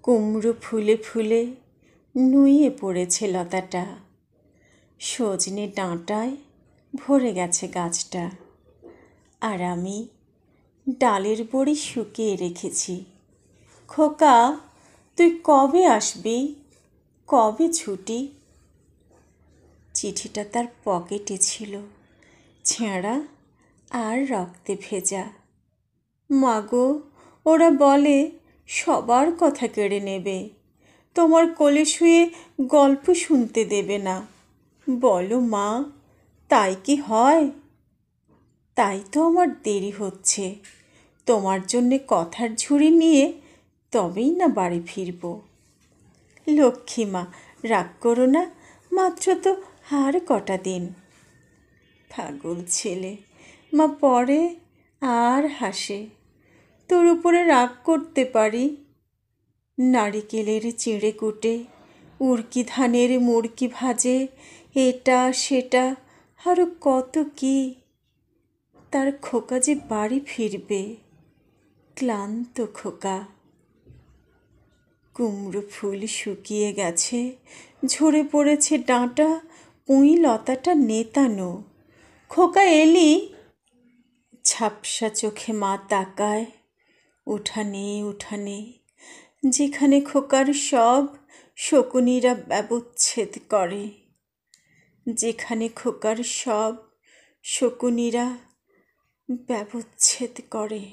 কুমড়ো ফুলে ফুলে নুয়ে পড়েছে লতাটা, সজনে ডাঁটায় ভরে গেছে গাছটা। আর আমি ডালের বড়ি শুকিয়ে রেখেছি। খোকা, তুই কবে আসবি? কবে ছুটি? চিঠিটা তার পকেটে ছিল, ছেঁড়া আর রক্তে ভেজা। মাগো, ওরা বলে সবার কথা কেড়ে নেবে, তোমার কোলে শুয়ে গল্প শুনতে দেবে না। বলো মা, তাই কি হয়? তাই তো আমার দেরি হচ্ছে। তোমার জন্যে কথার ঝুড়ি নিয়ে তবেই না বাড়ি ফিরব। লক্ষ্মী মা, রাগ করো না, মাত্র তো আর কটা দিন। পাগল ছেলে, মা পড়ে আর হাসে। তোর উপরে রাগ করতে পারি? নারিকেলের চিঁড়ে কুটে, উড়কি ধানের মুড়কি ভাজে, এটা সেটা আরও কত কি। তার খোকা যে বাড়ি ফিরবে, ক্লান্ত খোকা। কুমড়ো ফুল শুকিয়ে গেছে, ঝরে পড়েছে ডাঁটা, পুঁই লতাটা নেতানো। খোকা এলি? ঝাপসা চোখে মা তাকায় উঠানে উঠানে, যেখানে খোকার সব শকুনিরা ব্যবচ্ছেদ করে, যেখানে খোকার সব শকুনিরা ব্যবচ্ছেদ করে।